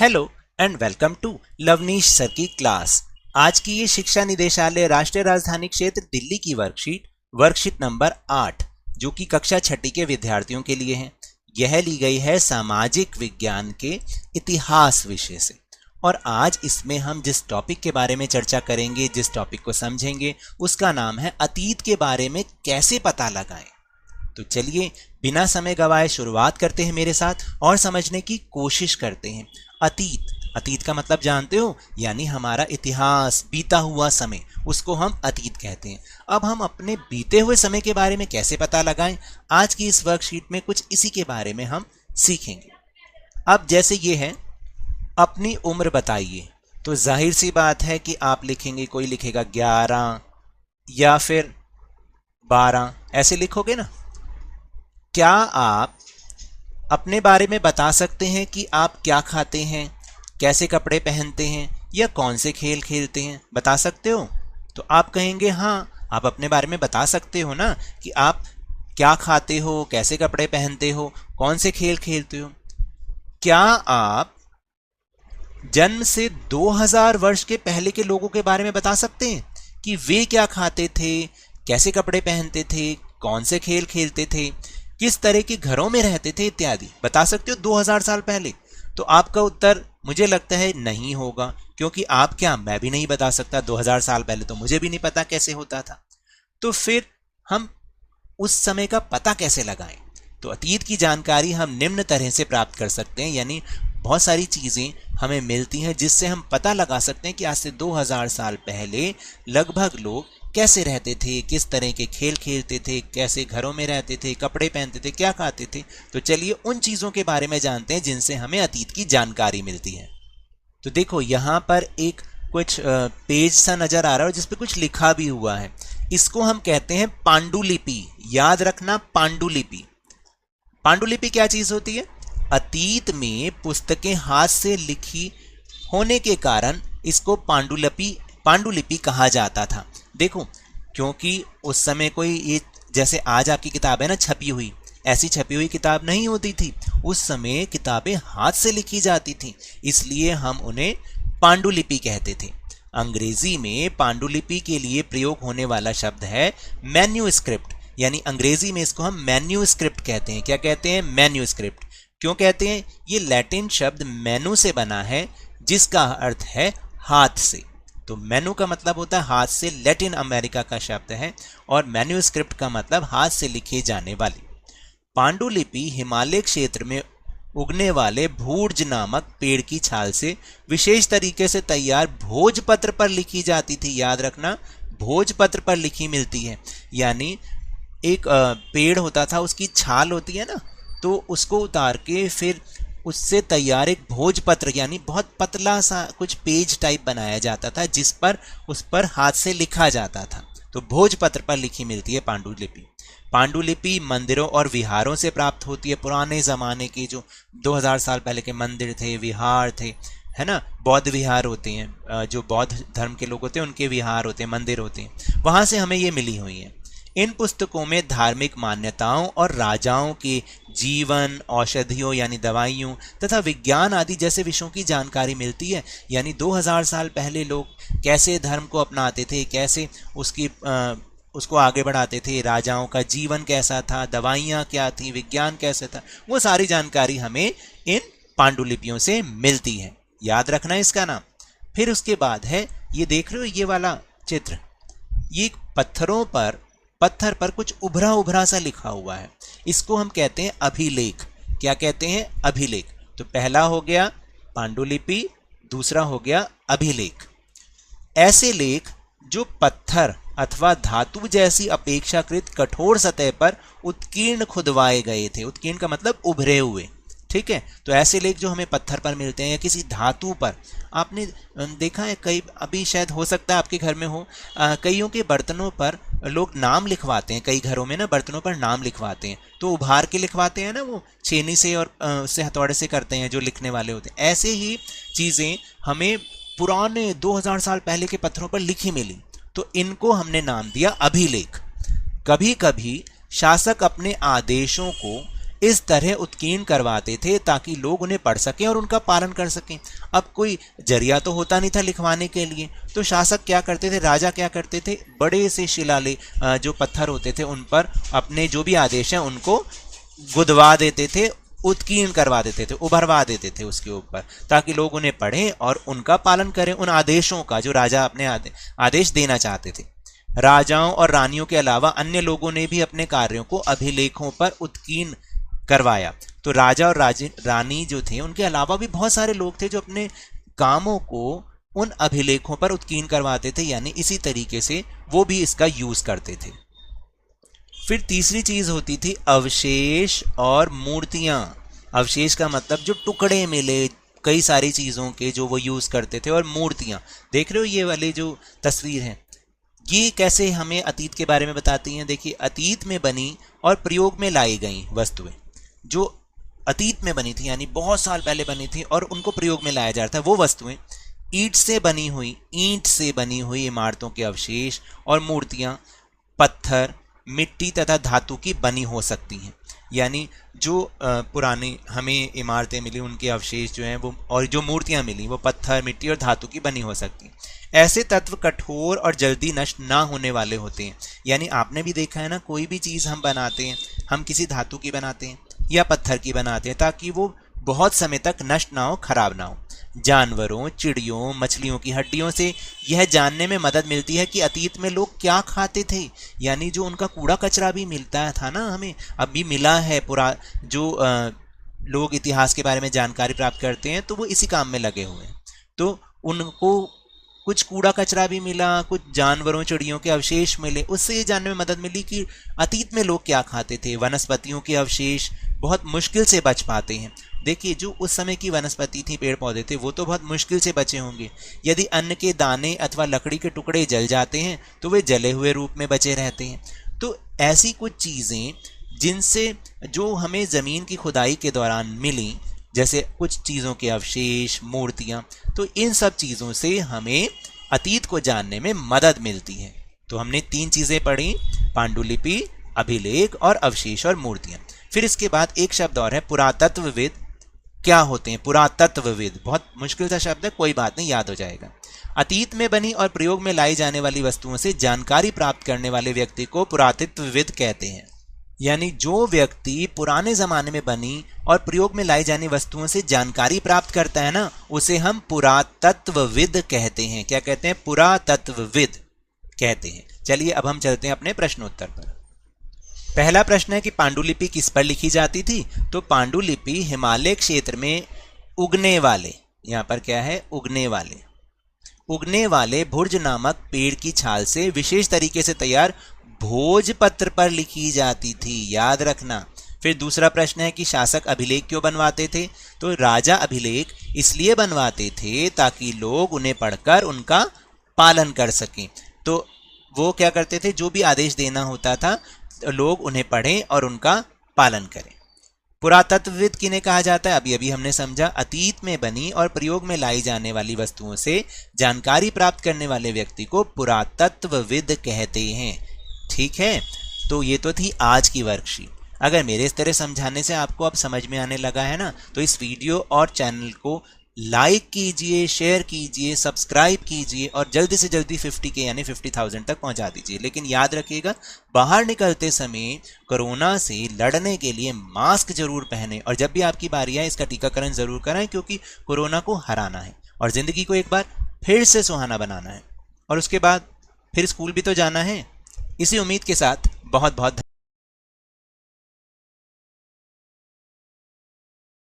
Hello and welcome to Lavneesh sir की class. आज की ये शिक्षा निदेशालय राष्ट्रीय राजधानी क्षेत्र दिल्ली की वर्कशीट नंबर 8 जो कि कक्षा छठी के विद्यार्थियों के लिए है। यह ली गई है सामाजिक विज्ञान के इतिहास विषय से और आज इसमें हम जिस टॉपिक के बारे में चर्चा करेंगे, जिस टॉपिक को समझेंगे, उसका नाम है अतीत के बारे में कैसे पता लगाएं। तो चलिए बिना समय गवाए शुरुआत करते हैं मेरे साथ और समझने की कोशिश करते हैं। अतीत का मतलब जानते हो, यानी हमारा इतिहास, बीता हुआ समय, उसको हम अतीत कहते हैं। अब हम अपने बीते हुए समय के बारे में कैसे पता लगाएं, आज की इस वर्कशीट में कुछ इसी के बारे में हम सीखेंगे। अब जैसे ये है, अपनी उम्र बताइए, तो जाहिर सी बात है कि आप लिखेंगे, कोई लिखेगा 11 या फिर 12, ऐसे लिखोगे ना। क्या आप अपने बारे में बता सकते हैं कि आप क्या खाते हैं, कैसे कपड़े पहनते हैं या कौन से खेल खेलते हैं? बता सकते हो? तो आप कहेंगे हाँ, आप अपने बारे में बता सकते हो ना कि आप क्या खाते हो, कैसे कपड़े पहनते हो, कौन से खेल खेलते हो। क्या आप जन्म से 2000 वर्ष के पहले के लोगों के बारे में बता सकते हैं कि वे क्या खाते थे, कैसे कपड़े पहनते थे, कौन से खेल खेलते थे, किस तरह के घरों में रहते थे इत्यादि? बता सकते हो 2000 साल पहले? तो आपका उत्तर मुझे लगता है नहीं होगा, क्योंकि आप क्या, मैं भी नहीं बता सकता। 2000 साल पहले तो मुझे भी नहीं पता कैसे होता था। तो फिर हम उस समय का पता कैसे लगाएं? तो अतीत की जानकारी हम निम्न तरह से प्राप्त कर सकते हैं, यानी बहुत सारी चीजें हमें मिलती हैं जिससे हम पता लगा सकते हैं कि आज से 2000 साल पहले लगभग लोग कैसे रहते थे, किस तरह के खेल खेलते थे, कैसे घरों में रहते थे, कपड़े पहनते थे, क्या खाते थे। तो चलिए उन चीजों के बारे में जानते हैं जिनसे हमें अतीत की जानकारी मिलती है। तो देखो यहाँ पर एक कुछ पेज सा नजर आ रहा है जिस पे कुछ लिखा भी हुआ है। इसको हम कहते हैं पांडुलिपि। याद रखना, पांडुलिपि। पांडुलिपि क्या चीज होती है? अतीत में पुस्तकें हाथ से लिखी होने के कारण इसको पांडुलिपि कहा जाता था। देखो, क्योंकि उस समय कोई ये जैसे आज आपकी किताब है ना छपी हुई, ऐसी छपी हुई किताब नहीं होती थी। उस समय किताबें हाथ से लिखी जाती थी, इसलिए हम उन्हें पांडुलिपि कहते थे। अंग्रेजी में पांडुलिपि के लिए प्रयोग होने वाला शब्द है मैन्यूस्क्रिप्ट, यानी अंग्रेजी में इसको हम मैन्यूस्क्रिप्ट कहते हैं। क्या कहते हैं? मैन्यूस्क्रिप्ट। क्यों कहते हैं? ये लैटिन शब्द मैनू से बना है, जिसका अर्थ है हाथ से। तो मैनू का मतलब होता है हाथ से, लैटिन अमेरिका का शब्द है, और मैन्यूस्क्रिप्ट का मतलब हाथ से लिखे जाने वाली। पांडुलिपि हिमालय क्षेत्र में उगने वाले भूर्ज नामक पेड़ की छाल से विशेष तरीके से तैयार भोजपत्र पर लिखी जाती थी। याद रखना, भोजपत्र पर लिखी मिलती है, यानी एक पेड़ होता था, उसकी छाल होती है ना, तो उसको उतार के फिर उससे तैयार एक भोजपत्र, यानी बहुत पतला सा कुछ पेज टाइप बनाया जाता था, जिस पर उस पर हाथ से लिखा जाता था। तो भोजपत्र पर लिखी मिलती है पांडुलिपि। पांडुलिपि मंदिरों और विहारों से प्राप्त होती है। पुराने जमाने के जो 2000 साल पहले के मंदिर थे, विहार थे, है ना, बौद्ध विहार होते हैं, जो बौद्ध धर्म के लोग होते हैं उनके विहार होते हैं, मंदिर होते हैं, वहां से हमें ये मिली हुई है। इन पुस्तकों में धार्मिक मान्यताओं और राजाओं के जीवन, औषधियों यानी दवाइयों तथा विज्ञान आदि जैसे विषयों की जानकारी मिलती है। यानी 2000 साल पहले लोग कैसे धर्म को अपनाते थे, कैसे उसको आगे बढ़ाते थे, राजाओं का जीवन कैसा था, दवाइयाँ क्या थी, विज्ञान कैसे था, वो सारी जानकारी हमें इन पांडुलिपियों से मिलती है। याद रखना इसका नाम। फिर उसके बाद है, ये देख रहे हो ये वाला चित्र, ये पत्थर पर कुछ उभरा उभरा सा लिखा हुआ है, इसको हम कहते हैं अभिलेख। क्या कहते हैं? अभिलेख। तो पहला हो गया पांडुलिपि, दूसरा हो गया अभिलेख। ऐसे लेख जो पत्थर अथवा धातु जैसी अपेक्षाकृत कठोर सतह पर उत्कीर्ण खुदवाए गए थे। उत्कीर्ण का मतलब उभरे हुए, ठीक है। तो ऐसे लेख जो हमें पत्थर पर मिलते हैं या किसी धातु पर, आपने देखा है कई, अभी शायद हो सकता है आपके घर में हो, कईयों के बर्तनों पर लोग नाम लिखवाते हैं। कई घरों में ना बर्तनों पर नाम लिखवाते हैं, तो उभार के लिखवाते हैं ना, वो छेनी से और उससे हथौड़े से करते हैं जो लिखने वाले होते हैं। ऐसे ही चीज़ें हमें पुराने 2000 साल पहले के पत्थरों पर लिखी मिली, तो इनको हमने नाम दिया अभिलेख। कभी कभी शासक अपने आदेशों को इस तरह उत्कीर्ण करवाते थे ताकि लोग उन्हें पढ़ सकें और उनका पालन कर सकें। अब कोई जरिया तो होता नहीं था लिखवाने के लिए, तो शासक क्या करते थे, राजा क्या करते थे, बड़े से शिलालेख जो पत्थर होते थे उन पर अपने जो भी आदेश हैं उनको गुदवा देते थे, उत्कीर्ण करवा देते थे, उभरवा देते थे उसके ऊपर, ताकि लोग उन्हें पढ़ें और उनका पालन करें, उन आदेशों का जो राजा अपने आदेश देना चाहते थे। राजाओं और रानियों के अलावा अन्य लोगों ने भी अपने कार्यों को अभिलेखों पर उत्कीर्ण करवाया। तो राजा और रानी जो थे उनके अलावा भी बहुत सारे लोग थे जो अपने कामों को उन अभिलेखों पर उत्कीर्ण करवाते थे, यानी इसी तरीके से वो भी इसका यूज करते थे। फिर तीसरी चीज होती थी अवशेष और मूर्तियां। अवशेष का मतलब जो टुकड़े मिले कई सारी चीजों के जो वो यूज करते थे, और मूर्तियां देख रहे हो ये वाली जो तस्वीर है, ये कैसे हमें अतीत के बारे में बताती हैं। देखिए, अतीत में बनी और प्रयोग में लाई गई वस्तुएं जो अतीत में बनी थी, यानी बहुत साल पहले बनी थी और उनको प्रयोग में लाया जा रहा था, वो वस्तुएं ईंट से बनी हुई इमारतों के अवशेष और मूर्तियां पत्थर, मिट्टी तथा धातु की बनी हो सकती हैं। यानी जो पुरानी हमें इमारतें मिली उनके अवशेष जो हैं वो, और जो मूर्तियां मिली वो पत्थर, मिट्टी और धातु की बनी हो सकती हैं। ऐसे तत्व कठोर और जल्दी नष्ट ना होने वाले होते हैं। यानी आपने भी देखा है ना, कोई भी चीज़ हम बनाते हैं, हम किसी धातु की बनाते हैं या पत्थर की बनाते हैं ताकि वो बहुत समय तक नष्ट ना हो, खराब ना हो। जानवरों, चिड़ियों, मछलियों की हड्डियों से यह जानने में मदद मिलती है कि अतीत में लोग क्या खाते थे। यानी जो उनका कूड़ा कचरा भी मिलता था ना, हमें अभी मिला है पूरा, जो लोग इतिहास के बारे में जानकारी प्राप्त करते हैं तो वो इसी काम में लगे हुए हैं। तो उनको कुछ कूड़ा कचरा भी मिला, कुछ जानवरों चिड़ियों के अवशेष मिले, उससे ये जानने में मदद मिली कि अतीत में लोग क्या खाते थे। वनस्पतियों के अवशेष बहुत मुश्किल से बच पाते हैं। देखिए, जो उस समय की वनस्पति थी, पेड़ पौधे थे, वो तो बहुत मुश्किल से बचे होंगे। यदि अन्न के दाने अथवा लकड़ी के टुकड़े जल जाते हैं तो वे जले हुए रूप में बचे रहते हैं। तो ऐसी कुछ चीज़ें जिनसे जो हमें ज़मीन की खुदाई के दौरान मिली, जैसे कुछ चीज़ों के अवशेष, मूर्तियाँ, तो इन सब चीज़ों से हमें अतीत को जानने में मदद मिलती है। तो हमने 3 चीज़ें पढ़ी, पांडुलिपि, अभिलेख और अवशेष और मूर्तियाँ। फिर इसके बाद एक शब्द और है पुरातत्वविद। क्या होते हैं पुरातत्वविद? बहुत मुश्किल सा शब्द है, कोई बात नहीं, याद हो जाएगा। अतीत में बनी और प्रयोग में लाई जाने वाली वस्तुओं से जानकारी प्राप्त करने वाले व्यक्ति को पुरातत्वविद कहते हैं। यानी जो व्यक्ति पुराने जमाने में बनी और प्रयोग में लाई जाने वस्तुओं से जानकारी प्राप्त करता है ना, उसे हम पुरातत्वविद कहते हैं। क्या कहते हैं? पुरातत्वविद कहते हैं। चलिए अब हम चलते हैं अपने प्रश्नोत्तर पर। पहला प्रश्न है कि पांडुलिपि किस पर लिखी जाती थी? तो पांडुलिपि हिमालय क्षेत्र में उगने वाले, यहाँ पर क्या है, उगने वाले भुर्ज नामक पेड़ की छाल से विशेष तरीके से तैयार भोजपत्र पर लिखी जाती थी, याद रखना। फिर दूसरा प्रश्न है कि शासक अभिलेख क्यों बनवाते थे? तो राजा अभिलेख इसलिए बनवाते थे ताकि लोग उन्हें पढ़कर उनका पालन कर सकें। तो वो क्या करते थे, जो भी आदेश देना होता था लोग उन्हें पढ़ें और उनका पालन करें। पुरातत्वविद किन्हें कहा जाता है? अभी हमने समझा, अतीत में बनी और प्रयोग में लाई जाने वाली वस्तुओं से जानकारी प्राप्त करने वाले व्यक्ति को पुरातत्वविद कहते हैं। ठीक है, तो ये तो थी आज की वर्कशीट। अगर मेरे इस तरह समझाने से आपको अब समझ में आने लगा है ना, तो इस वीडियो और चैनल को लाइक कीजिए, शेयर कीजिए, सब्सक्राइब कीजिए और जल्दी से जल्दी 50K यानी 50,000 तक पहुंचा दीजिए। लेकिन याद रखिएगा, बाहर निकलते समय कोरोना से लड़ने के लिए मास्क जरूर पहने और जब भी आपकी बारी आए इसका टीकाकरण जरूर कराएं, क्योंकि कोरोना को हराना है और जिंदगी को एक बार फिर से सुहाना बनाना है और उसके बाद फिर स्कूल भी तो जाना है। इसी उम्मीद के साथ बहुत बहुत